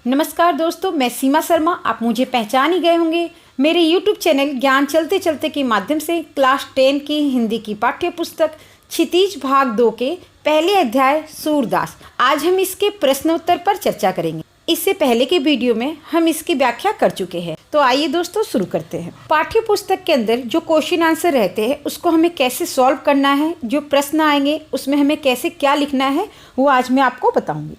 नमस्कार दोस्तों, मैं सीमा शर्मा। आप मुझे पहचान ही गए होंगे मेरे YouTube चैनल ज्ञान चलते चलते के माध्यम से क्लास 10 की हिंदी की पाठ्य पुस्तक क्षितिज भाग 2 के पहले अध्याय सूरदास। आज हम इसके प्रश्न उत्तर पर चर्चा करेंगे। इससे पहले के वीडियो में हम इसकी व्याख्या कर चुके हैं। तो आइए दोस्तों शुरू करते हैं। पाठ्य पुस्तक के अंदर जो क्वेश्चन आंसर रहते हैं उसको हमें कैसे सॉल्व करना है, जो प्रश्न आएंगे उसमें हमें कैसे क्या लिखना है, वो आज मैं आपको बताऊंगी।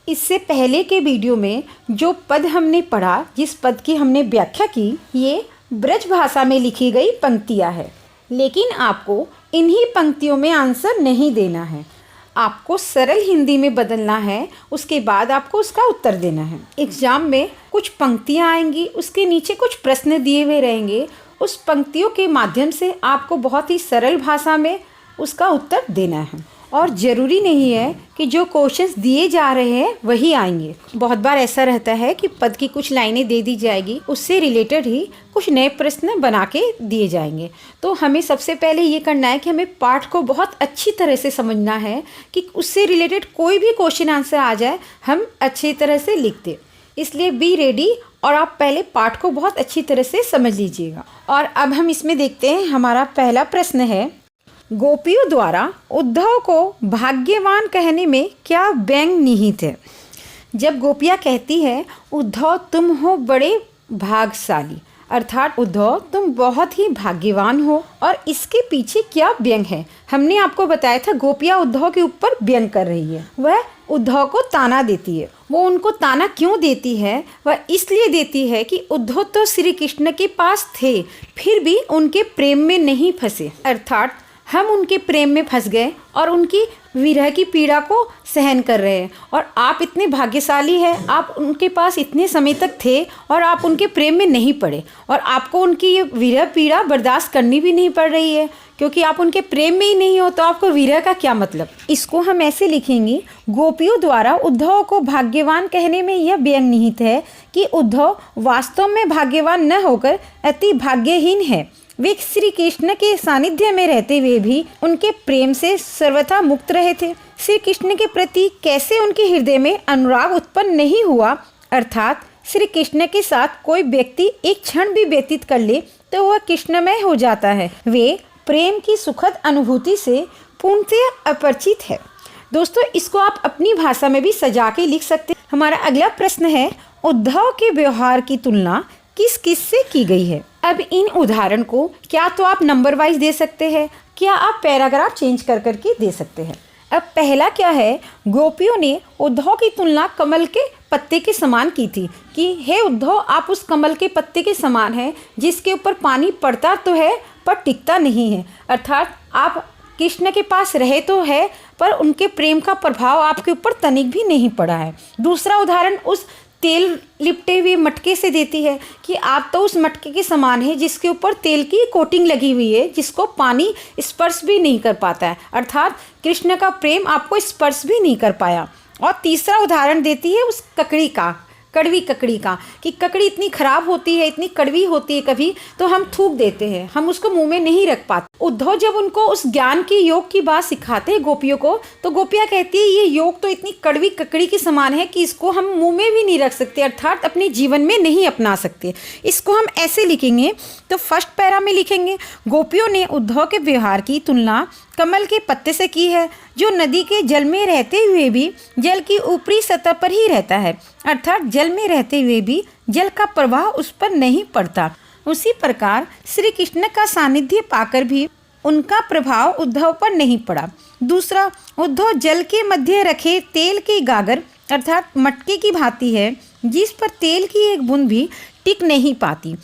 इससे पहले के वीडियो में जो पद हमने पढ़ा, जिस पद की हमने व्याख्या की, ये ब्रज भाषा में लिखी गई पंक्तियाँ है। लेकिन आपको इन्हीं पंक्तियों में आंसर नहीं देना है, आपको सरल हिंदी में बदलना है। उसके बाद आपको उसका उत्तर देना है। एग्जाम में कुछ पंक्तियाँ आएंगी, उसके नीचे कुछ प्रश्न दिए हुए रहेंगे। उस पंक्तियों के माध्यम से आपको बहुत ही सरल भाषा में उसका उत्तर देना है। और ज़रूरी नहीं है कि जो क्वेश्चंस दिए जा रहे हैं वही आएंगे। बहुत बार ऐसा रहता है कि पद की कुछ लाइनें दे दी जाएगी, उससे रिलेटेड ही कुछ नए प्रश्न बना के दिए जाएंगे। तो हमें सबसे पहले ये करना है कि हमें पाठ को बहुत अच्छी तरह से समझना है कि उससे रिलेटेड कोई भी क्वेश्चन आंसर आ जाए हम अच्छी तरह से लिख दें। इसलिए बी रेडी और आप पहले पाठ को बहुत अच्छी तरह से समझ लीजिएगा। और अब हम इसमें देखते हैं। हमारा पहला प्रश्न है, गोपियों द्वारा उद्धव को भाग्यवान कहने में क्या व्यंग निहित है। जब गोपियाँ कहती है उद्धव तुम हो बड़े भाग्यशाली, अर्थात उद्धव तुम बहुत ही भाग्यवान हो, और इसके पीछे क्या व्यंग है। हमने आपको बताया था गोपियाँ उद्धव के ऊपर व्यंग कर रही है। वह उद्धव को ताना देती है। वो उनको ताना क्यों देती है? वह इसलिए देती है कि उद्धव तो श्री कृष्ण के पास थे, फिर भी उनके प्रेम में नहीं फंसे, अर्थात हम उनके प्रेम में फंस गए और उनकी विरह की पीड़ा को सहन कर रहे हैं। और आप इतने भाग्यशाली हैं, आप उनके पास इतने समय तक थे और आप उनके प्रेम में नहीं पड़े, और आपको उनकी ये विरह पीड़ा बर्दाश्त करनी भी नहीं पड़ रही है, क्योंकि आप उनके प्रेम में ही नहीं हो, तो आपको विरह का क्या मतलब। इसको हम ऐसे लिखेंगे, गोपियों द्वारा उद्धव को भाग्यवान कहने में यह व्यंग निहित है कि उद्धव वास्तव में भाग्यवान न होकर अति भाग्यहीन है। वे श्री कृष्ण के सानिध्य में रहते हुए भी उनके प्रेम से सर्वथा मुक्त रहे थे। श्री कृष्ण के प्रति कैसे उनके हृदय में अनुराग उत्पन्न नहीं हुआ, अर्थात श्री कृष्ण के साथ कोई व्यक्ति एक क्षण भी व्यतीत कर ले तो वह कृष्णमय हो जाता है। वे प्रेम की सुखद अनुभूति से पूर्णतः अपरिचित है। दोस्तों, इसको आप अपनी भाषा में भी सजा के लिख सकते हैं। हमारा अगला प्रश्न है, उद्धव के व्यवहार की तुलना किस किस से की गई है। अब इन उदाहरण को क्या तो आप नंबर वाइज दे सकते हैं, क्या आप पैराग्राफ चेंज कर करके दे सकते हैं। अब पहला क्या है, गोपियों ने उद्धव की तुलना कमल के पत्ते के समान की थी कि हे उद्धव, आप उस कमल के पत्ते के समान हैं जिसके ऊपर पानी पड़ता तो है पर टिकता नहीं है। अर्थात आप कृष्ण के पास रहे तो है पर उनके प्रेम का प्रभाव आपके ऊपर तनिक भी नहीं पड़ा है। दूसरा उदाहरण उस तेल लिपटे हुए मटके से देती है कि आप तो उस मटके के समान है जिसके ऊपर तेल की कोटिंग लगी हुई है, जिसको पानी स्पर्श भी नहीं कर पाता है, अर्थात कृष्ण का प्रेम आपको स्पर्श भी नहीं कर पाया। और तीसरा उदाहरण देती है उस ककड़ी का, कड़वी ककड़ी का, कि ककड़ी इतनी खराब होती है, इतनी कड़वी होती है, कभी तो हम थूक देते हैं, हम उसको मुंह में नहीं रख पाते। उद्धव जब उनको उस ज्ञान की योग की बात सिखाते हैं गोपियों को, तो गोपियाँ कहती है ये योग तो इतनी कड़वी ककड़ी के समान है कि इसको हम मुंह में भी नहीं रख सकते, अर्थात अपने जीवन में नहीं अपना सकते। इसको हम ऐसे लिखेंगे, तो फर्स्ट पैरा में लिखेंगे, गोपियों ने उद्धव के व्यवहार की तुलना कमल के पत्ते से की है, जो नदी के जल में रहते हुए भी जल की ऊपरी सतह पर ही रहता है, अर्थात जल में रहते हुए भी जल का प्रवाह उस पर नहीं पड़ता। उसी प्रकार श्री कृष्ण का सानिध्य पाकर भी उनका प्रभाव उद्धव पर नहीं पड़ा। दूसरा, उद्धव जल के मध्य रखे तेल की गागर अर्थात मटके की भांति है, जिस पर तेल की एक बूंद भी टिक नहीं पाती।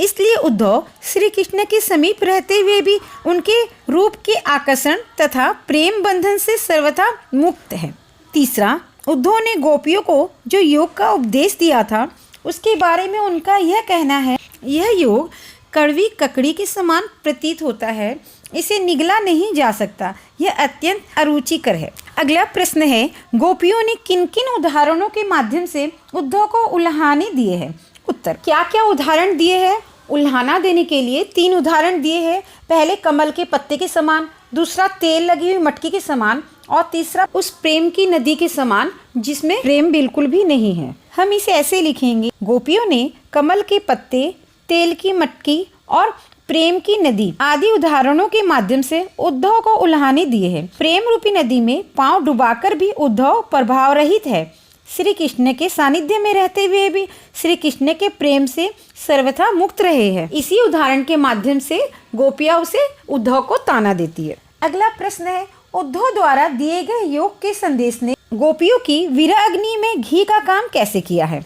इसलिए उद्धव श्री कृष्ण के समीप रहते हुए भी उनके रूप के आकर्षण तथा प्रेम बंधन से सर्वथा मुक्त है। तीसरा, उद्धव ने गोपियों को जो योग का उपदेश दिया था उसके बारे में उनका यह कहना है, यह योग कड़वी ककड़ी के समान प्रतीत होता है, इसे निगला नहीं जा सकता, यह अत्यंत अरुचिकर है। अगला प्रश्न है, गोपियों ने किन किन उदाहरणों के माध्यम से उद्धव को उल्हाने दिए हैं। उत्तर, क्या क्या उदाहरण दिए हैं। उल्हाना देने के लिए 3 उदाहरण दिए हैं। पहले कमल के पत्ते के समान, दूसरा तेल लगी हुई मटकी के समान, और तीसरा उस प्रेम की नदी के समान जिसमें प्रेम बिल्कुल भी नहीं है। हम इसे ऐसे लिखेंगे, गोपियों ने कमल के पत्ते, तेल की मटकी और प्रेम की नदी आदि उदाहरणों के माध्यम से उद्धव को उल्हाने दिए हैं। प्रेम रूपी नदी में पांव डुबाकर भी उद्धव प्रभाव रहित है। श्री कृष्ण के सानिध्य में रहते हुए भी श्री कृष्ण के प्रेम से सर्वथा मुक्त रहे हैं। इसी उदाहरण के माध्यम से गोपियां उसे उद्धव को ताना देती है। अगला प्रश्न है, उद्धव द्वारा दिए गए योग के संदेश ने गोपियों की वीरा अग्नि में घी का काम कैसे किया है।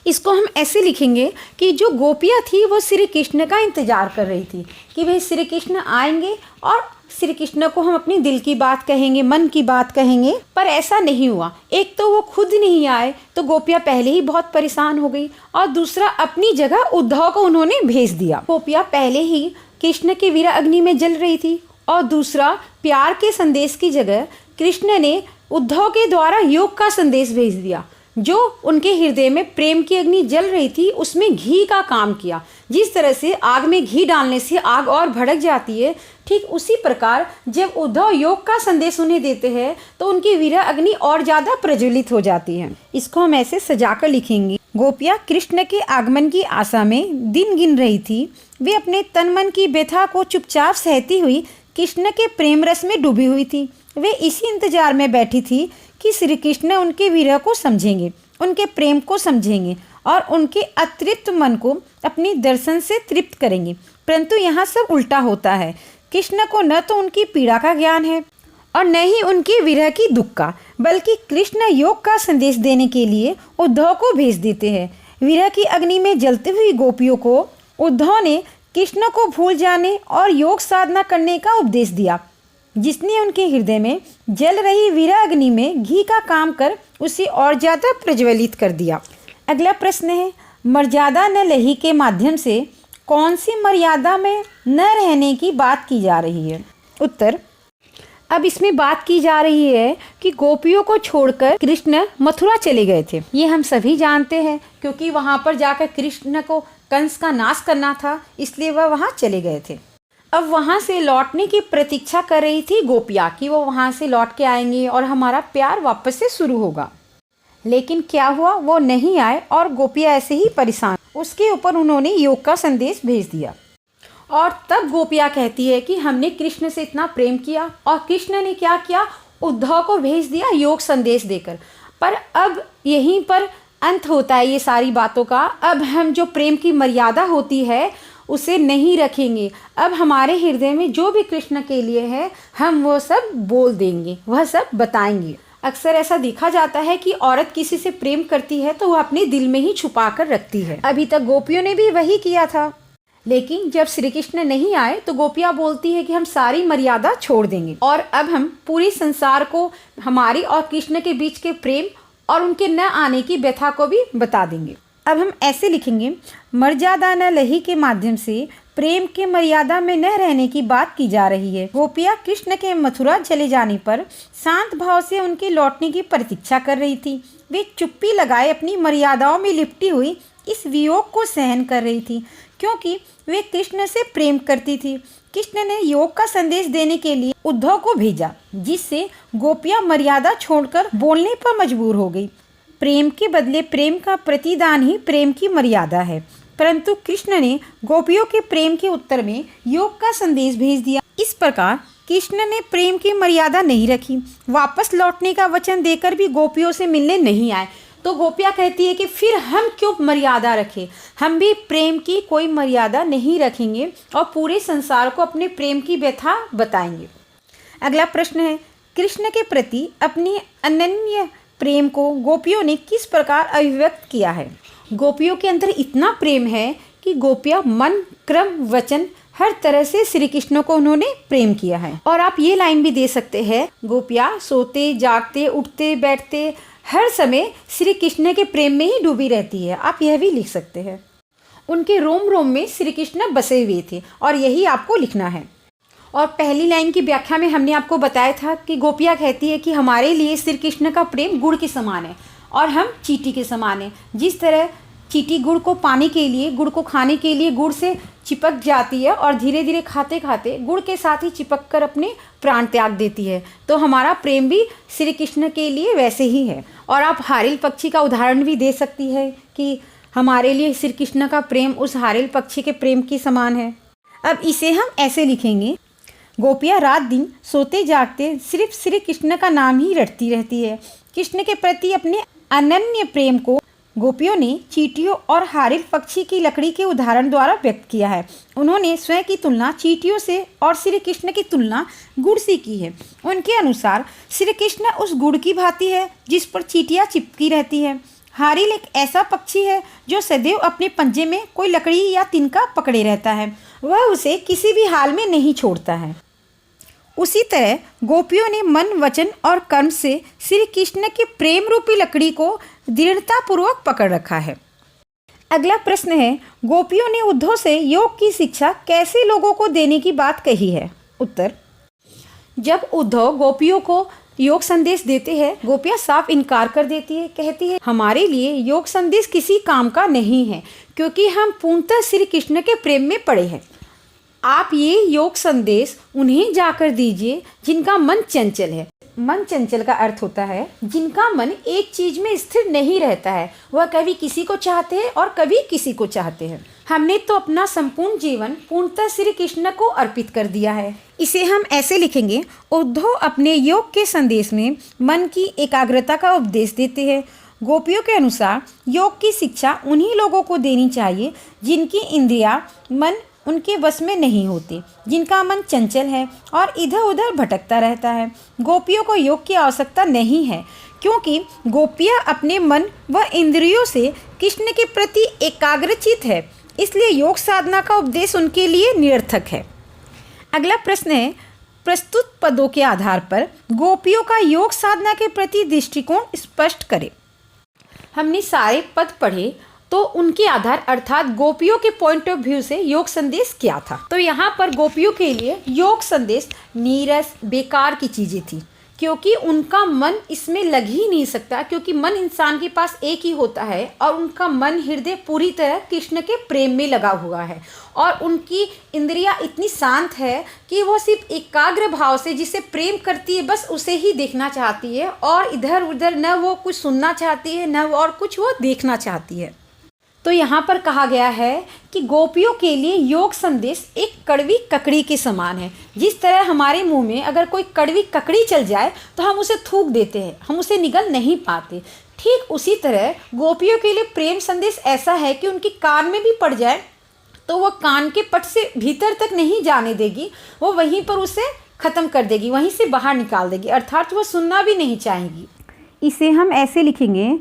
इसको हम ऐसे लिखेंगे कि जो गोपियाँ थी वो श्री कृष्ण का इंतजार कर रही थी कि भाई श्री कृष्ण आएंगे और श्री कृष्ण को हम अपनी दिल की बात कहेंगे, मन की बात कहेंगे, पर ऐसा नहीं हुआ। एक तो वो खुद नहीं आए तो गोपियाँ पहले ही बहुत परेशान हो गई, और दूसरा अपनी जगह उद्धव को उन्होंने भेज दिया। गोपियाँ पहले ही कृष्ण की वीरा अग्नि में जल रही थी, और दूसरा प्यार के संदेश की जगह कृष्ण ने उद्धव के द्वारा योग का संदेश भेज दिया। जो उनके हृदय में प्रेम की अग्नि जल रही थी उसमें घी का काम किया। जिस तरह से आग में घी डालने से आग और भड़क जाती है, ठीक उसी प्रकार जब उद्धव योग का संदेश उन्हें देते हैं तो उनकी वीरा अग्नि और ज़्यादा प्रज्वलित हो जाती है। इसको हम ऐसे सजाकर लिखेंगे, गोपियाँ कृष्ण के आगमन की आशा में दिन गिन रही थी। वे अपने तन मन की व्यथा को चुपचाप सहती हुई कृष्ण के प्रेम रस में डूबी हुई थी। वे इसी इंतजार में बैठी थी कि श्री कृष्ण उनके विरह को समझेंगे, उनके प्रेम को समझेंगे और उनके अतृप्त मन को अपने दर्शन से तृप्त करेंगे। परंतु यहाँ सब उल्टा होता है। कृष्ण को न तो उनकी पीड़ा का ज्ञान है और न ही उनके विरह की दुख का, बल्कि कृष्ण योग का संदेश देने के लिए उद्धव को भेज देते हैं। विरह की अग्नि में जलती हुई गोपियों को उद्धव ने कृष्ण को भूल जाने और योग साधना करने का उपदेश दिया, जिसने उनके हृदय में जल रही वीरा अग्नि में घी का काम कर उसे और ज़्यादा प्रज्वलित कर दिया। अगला प्रश्न है, मर्यादा न लही के माध्यम से कौन सी मर्यादा में न रहने की बात की जा रही है। उत्तर, अब इसमें बात की जा रही है कि गोपियों को छोड़कर कृष्ण मथुरा चले गए थे। ये हम सभी जानते हैं, क्योंकि वहाँ पर जाकर कृष्ण को कंस का नाश करना था, इसलिए वह वहाँ चले गए थे। अब वहाँ से लौटने की प्रतीक्षा कर रही थी गोपियाँ कि वो वहाँ से लौट के आएंगे और हमारा प्यार वापस से शुरू होगा। लेकिन क्या हुआ, वो नहीं आए और गोपियाँ ऐसे ही परेशान। उसके ऊपर उन्होंने योग का संदेश भेज दिया, और तब गोपियाँ कहती है कि हमने कृष्ण से इतना प्रेम किया और कृष्ण ने क्या किया, उद्धव को भेज दिया योग संदेश देकर। पर अब यहीं पर अंत होता है ये सारी बातों का। अब हम जो प्रेम की मर्यादा होती है उसे नहीं रखेंगे। अब हमारे हृदय में जो भी कृष्ण के लिए है हम वो सब बोल देंगे, वह सब बताएंगे। अक्सर ऐसा देखा जाता है कि औरत किसी से प्रेम करती है तो वह अपने दिल में ही छुपा कर रखती है। अभी तक गोपियों ने भी वही किया था, लेकिन जब श्री कृष्ण नहीं आए तो गोपियाँ बोलती है कि हम सारी मर्यादा छोड़ देंगे और अब हम पूरे संसार को हमारी और कृष्ण के बीच के प्रेम और उनके न आने की व्यथा को भी बता देंगे। अब हम ऐसे लिखेंगे, मर्यादा न लही के माध्यम से प्रेम के मर्यादा में न रहने की बात की जा रही है। गोपियाँ कृष्ण के मथुरा चले जाने पर शांत भाव से उनके लौटने की प्रतीक्षा कर रही थी। वे चुप्पी लगाए अपनी मर्यादाओं में लिपटी हुई इस वियोग को सहन कर रही थी, क्योंकि वे कृष्ण से प्रेम करती थी। कृष्ण ने योग का संदेश देने के लिए उद्धव को भेजा, जिससे गोपियाँ मर्यादा छोड़कर बोलने पर मजबूर हो गई। प्रेम के बदले प्रेम का प्रतिदान ही प्रेम की मर्यादा है, परंतु कृष्ण ने गोपियों के प्रेम के उत्तर में योग का संदेश भेज दिया। इस प्रकार कृष्ण ने प्रेम की मर्यादा नहीं रखी। वापस लौटने का वचन देकर भी गोपियों से मिलने नहीं आए, तो गोपियाँ कहती है कि फिर हम क्यों मर्यादा रखें, हम भी प्रेम की कोई मर्यादा नहीं रखेंगे और पूरे संसार को अपने प्रेम की व्यथा बताएंगे। अगला प्रश्न है, कृष्ण के प्रति अपनी अनन्य प्रेम को गोपियों ने किस प्रकार अभिव्यक्त किया है। गोपियों के अंदर इतना प्रेम है कि गोपियाँ मन, क्रम, वचन हर तरह से श्री कृष्ण को उन्होंने प्रेम किया है। और आप ये लाइन भी दे सकते हैं, गोपियाँ सोते जागते उठते बैठते हर समय श्री कृष्ण के प्रेम में ही डूबी रहती है। आप यह भी लिख सकते हैं, उनके रोम रोम में श्री कृष्ण बसे हुए थे, और यही आपको लिखना है। और पहली लाइन की व्याख्या में हमने आपको बताया था कि गोपियाँ कहती है कि हमारे लिए श्री कृष्ण का प्रेम गुड़ के समान है और हम चींटी के समान हैं। जिस तरह चींटी गुड़ को पाने के लिए, गुड़ को खाने के लिए गुड़ से चिपक जाती है और धीरे धीरे खाते खाते गुड़ के साथ ही चिपक कर अपने प्राण त्याग देती है। तो हमारा प्रेम भी श्री कृष्ण के लिए वैसे ही है। और आप हारिल पक्षी का उदाहरण भी दे सकती है कि हमारे लिए श्री कृष्ण का प्रेम उस हारिल पक्षी के प्रेम के समान है। अब इसे हम ऐसे लिखेंगे, गोपियाँ रात दिन सोते जागते सिर्फ श्री कृष्ण का नाम ही रटती रहती है। कृष्ण के प्रति अपने अनन्य प्रेम को गोपियों ने चींटियों और हारिल पक्षी की लकड़ी के उदाहरण द्वारा व्यक्त किया है। उन्होंने स्वयं की तुलना चींटियों से और श्री कृष्ण की तुलना गुड़ से की है। उनके अनुसार श्री कृष्ण उस गुड़ की भांति है जिस पर चींटियाँ चिपकी रहती है। हारिल एक ऐसा पक्षी है जो सदैव अपने पंजे में कोई लकड़ी या तिनका पकड़े रहता है, वह उसे किसी भी हाल में नहीं छोड़ता है। उसी तरह गोपियों ने मन, वचन और कर्म से श्री कृष्ण के प्रेम रूपी लकड़ी को दृढ़तापूर्वक पकड़ रखा है। अगला प्रश्न है, गोपियों ने उद्धव से योग की शिक्षा कैसे लोगों को देने की बात कही है? उत्तर, जब उद्धव गोपियों को योग संदेश देते हैं, गोपियाँ साफ इनकार कर देती है। कहती है, हमारे लिए योग संदेश किसी काम का नहीं है क्योंकि हम पूर्णतः श्री कृष्ण के प्रेम में पड़े हैं। आप ये योग संदेश उन्हें जाकर दीजिए जिनका मन चंचल है। मन चंचल का अर्थ होता है जिनका मन एक चीज में स्थिर नहीं रहता है, वह कभी किसी को चाहते हैं और कभी किसी को चाहते हैं। हमने तो अपना संपूर्ण जीवन पूर्णतः श्री कृष्ण को अर्पित कर दिया है। इसे हम ऐसे लिखेंगे, उद्धव अपने योग के संदेश में मन की एकाग्रता का उपदेश देते हैं। गोपियों के अनुसार योग की शिक्षा उन्हीं लोगों को देनी चाहिए जिनकी इंद्रियां, मन उनके वश में नहीं होते, जिनका मन चंचल है और इधर उधर भटकता रहता है। गोपियों को योग की आवश्यकता नहीं है क्योंकि गोपियाँ अपने मन व इंद्रियों से कृष्ण के प्रति एकाग्रचित है, इसलिए योग साधना का उपदेश उनके लिए निरर्थक है। अगला प्रश्न है, प्रस्तुत पदों के आधार पर गोपियों का योग साधना के प्रति दृष्टिकोण स्पष्ट करें। हमने सारे पद पढ़े तो उनके आधार अर्थात गोपियों के पॉइंट ऑफ व्यू से योग संदेश क्या था। तो यहाँ पर गोपियों के लिए योग संदेश नीरस, बेकार की चीज़ें थी क्योंकि उनका मन इसमें लग ही नहीं सकता, क्योंकि मन इंसान के पास एक ही होता है और उनका मन हृदय पूरी तरह कृष्ण के प्रेम में लगा हुआ है और उनकी इंद्रियां इतनी शांत है कि वो सिर्फ एकाग्र भाव से जिसे प्रेम करती है बस उसे ही देखना चाहती है और इधर उधर न वो कुछ सुनना चाहती है न और कुछ वो देखना चाहती है। तो यहाँ पर कहा गया है कि गोपियों के लिए योग संदेश एक कड़वी ककड़ी के समान है। जिस तरह हमारे मुंह में अगर कोई कड़वी ककड़ी चल जाए तो हम उसे थूक देते हैं, हम उसे निगल नहीं पाते, ठीक उसी तरह गोपियों के लिए प्रेम संदेश ऐसा है कि उनके कान में भी पड़ जाए तो वह कान के पट से भीतर तक नहीं जाने देगी, वो वहीं पर उसे ख़त्म कर देगी, वहीं से बाहर निकाल देगी, अर्थात वह सुनना भी नहीं चाहेगी। इसे हम ऐसे लिखेंगे,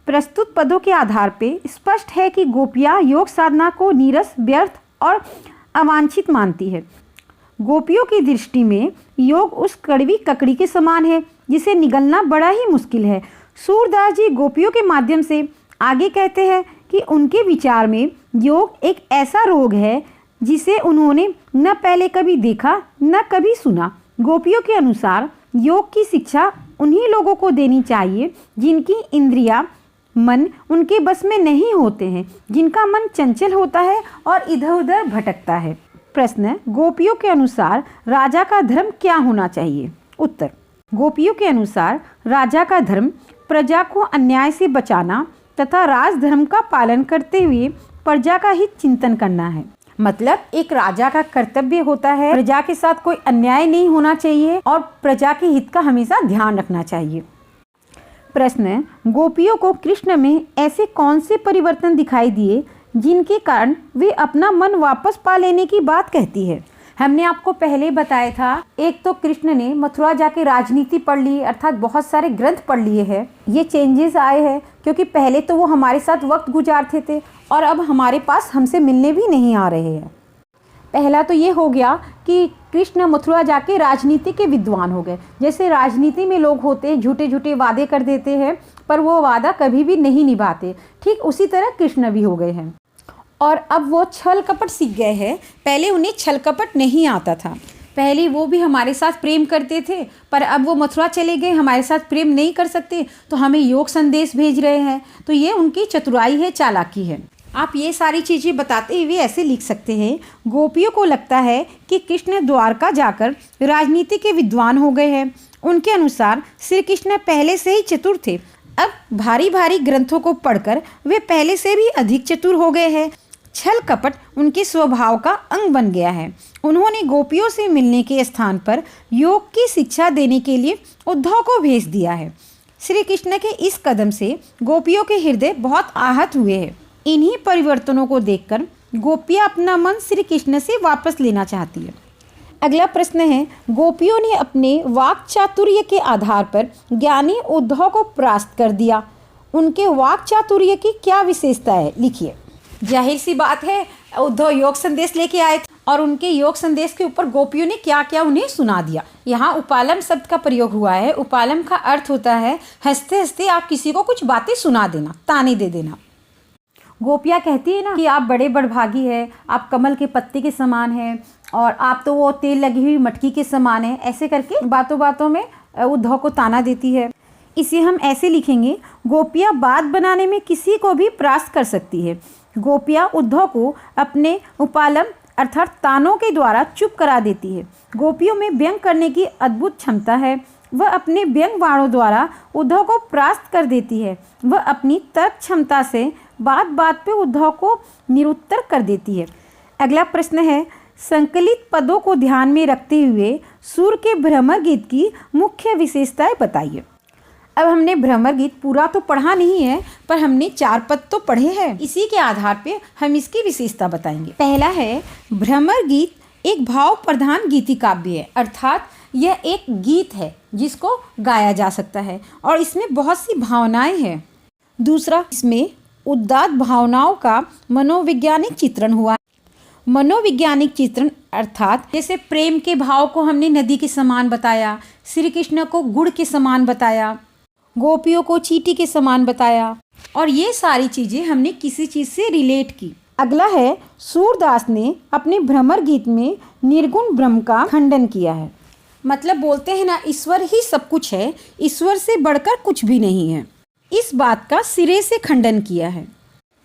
प्रस्तुत पदों के आधार पर स्पष्ट है कि गोपियाँ योग साधना को नीरस, व्यर्थ और अवांछित मानती है। गोपियों की दृष्टि में योग उस कड़वी ककड़ी के समान है जिसे निगलना बड़ा ही मुश्किल है। सूरदास जी गोपियों के माध्यम से आगे कहते हैं कि उनके विचार में योग एक ऐसा रोग है जिसे उन्होंने न पहले कभी देखा न कभी सुना। गोपियों के अनुसार योग की शिक्षा उन्हीं लोगों को देनी चाहिए जिनकी इंद्रियां, मन उनके बस में नहीं होते हैं, जिनका मन चंचल होता है और इधर उधर भटकता है। प्रश्न, गोपियों के अनुसार राजा का धर्म क्या होना चाहिए? उत्तर, गोपियों के अनुसार राजा का धर्म प्रजा को अन्याय से बचाना तथा राजधर्म का पालन करते हुए प्रजा का हित चिंतन करना है। मतलब एक राजा का कर्तव्य होता है प्रजा के साथ कोई अन्याय नहीं होना चाहिए और प्रजा के हित का हमेशा ध्यान रखना चाहिए। प्रश्न, गोपियों को कृष्ण में ऐसे कौन से परिवर्तन दिखाई दिए जिनके कारण वे अपना मन वापस पा लेने की बात कहती है? हमने आपको पहले बताया था, एक तो कृष्ण ने मथुरा जाके राजनीति पढ़ ली, अर्थात बहुत सारे ग्रंथ पढ़ लिए हैं। ये चेंजेस आए हैं क्योंकि पहले तो वो हमारे साथ वक्त गुजारते थे और अब हमारे पास हमसे मिलने भी नहीं आ रहे हैं। पहला तो ये हो गया कि कृष्ण मथुरा जाके राजनीति के विद्वान हो गए। जैसे राजनीति में लोग होते हैं, झूठे झूठे वादे कर देते हैं पर वो वादा कभी भी नहीं निभाते, ठीक उसी तरह कृष्ण भी हो गए हैं और अब वो छल कपट सीख गए हैं। पहले उन्हें छल कपट नहीं आता था। पहले वो भी हमारे साथ प्रेम करते थे, पर अब वो मथुरा चले गए, हमारे साथ प्रेम नहीं कर सकते, तो हमें योग संदेश भेज रहे हैं। तो ये उनकी चतुराई है, चालाकी है। आप ये सारी चीज़ें बताते हुए ऐसे लिख सकते हैं, गोपियों को लगता है कि कृष्ण द्वारका जाकर राजनीति के विद्वान हो गए हैं। उनके अनुसार श्री कृष्ण पहले से ही चतुर थे। अब भारी भारी ग्रंथों को पढ़कर वे पहले से भी अधिक चतुर हो गए हैं। छल कपट उनके स्वभाव का अंग बन गया है। उन्होंने गोपियों से मिलने के स्थान पर योग की शिक्षा देने के लिए उद्धव को भेज दिया है। श्री कृष्ण के इस कदम से गोपियों के हृदय बहुत आहत हुए हैं। इन्हीं परिवर्तनों को देखकर गोपियाँ अपना मन श्री कृष्ण से वापस लेना चाहती है। अगला प्रश्न है, गोपियों ने अपने वाक चातुर्य के आधार पर ज्ञानी उद्धव को परास्त कर दिया। उनके वाक चातुर्य की क्या विशेषता है, लिखिए। जाहिर सी बात है, उद्धव योग संदेश लेके आए थे और उनके योग संदेश के ऊपर गोपियों ने क्या क्या उन्हें सुना दिया। यहाँ उपालम शब्द का प्रयोग हुआ है। उपालम का अर्थ होता है हंसते हंसते आप किसी को कुछ बातें सुना देना, ताने दे देना। गोपियाँ कहती है ना कि आप बड़े बड़भागी है, आप कमल के पत्ते के समान हैं और आप तो वो तेल लगी हुई मटकी के समान है। ऐसे करके बातों बातों में उद्धव को ताना देती है। इसे हम ऐसे लिखेंगे, गोपियाँ बात बनाने में किसी को भी परास्त कर सकती है। गोपियाँ उद्धव को अपने उपालम अर्थात तानों के द्वारा चुप करा देती है। गोपियों में व्यंग करने की अद्भुत क्षमता है। वह अपने व्यंग बाणों द्वारा उद्धव को परास्त कर देती है। वह अपनी तर्क क्षमता से बात बात पे उद्धव को निरुत्तर कर देती है। अगला प्रश्न है, संकलित पदों को ध्यान में रखते हुए सूर के भ्रमर गीत की मुख्य विशेषताएं बताइए। अब हमने भ्रमर गीत पूरा तो पढ़ा नहीं है, पर हमने 4 पद तो पढ़े हैं। इसी के आधार पे हम इसकी विशेषता बताएंगे। पहला है, भ्रमर गीत एक भाव प्रधान गीति काव्य है, अर्थात यह एक गीत है जिसको गाया जा सकता है और इसमें बहुत सी भावनाएं हैं। दूसरा, इसमें उदात्त भावनाओं का मनोवैज्ञानिक चित्रण हुआ। मनोवैज्ञानिक चित्रण अर्थात जैसे प्रेम के भाव को हमने नदी के समान बताया, श्री कृष्ण को गुड़ के समान बताया, गोपियों को चींटी के समान बताया, और ये सारी चीज़ें हमने किसी चीज़ से रिलेट की। अगला है, सूरदास ने अपने भ्रमर गीत में निर्गुण ब्रह्म का खंडन किया है। मतलब बोलते हैं ना, ईश्वर ही सब कुछ है, ईश्वर से बढ़कर कुछ भी नहीं है। इस बात का सिरे से खंडन किया है।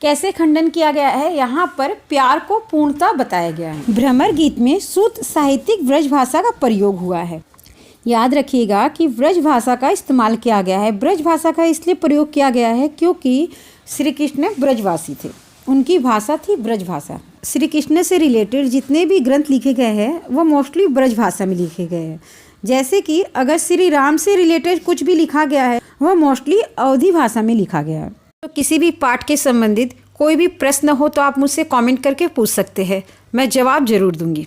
कैसे खंडन किया गया है, यहाँ पर प्यार को पूर्णता बताया गया है। भ्रमर गीत में शुद्ध साहित्यिक ब्रज भाषा का प्रयोग हुआ है। याद रखिएगा कि ब्रज भाषा का इस्तेमाल किया गया है। ब्रज भाषा का इसलिए प्रयोग किया गया है क्योंकि श्री कृष्ण ब्रजवासी थे, उनकी भाषा थी ब्रज भाषा। श्री कृष्ण से रिलेटेड जितने भी ग्रंथ लिखे गए हैं वो मोस्टली ब्रज भाषा में लिखे गए हैं। जैसे कि अगर श्री राम से रिलेटेड कुछ भी लिखा गया है वह मोस्टली अवधी भाषा में लिखा गया है। तो किसी भी पाठ के संबंधित कोई भी प्रश्न हो तो आप मुझसे कमेंट करके पूछ सकते हैं, मैं जवाब जरूर दूंगी।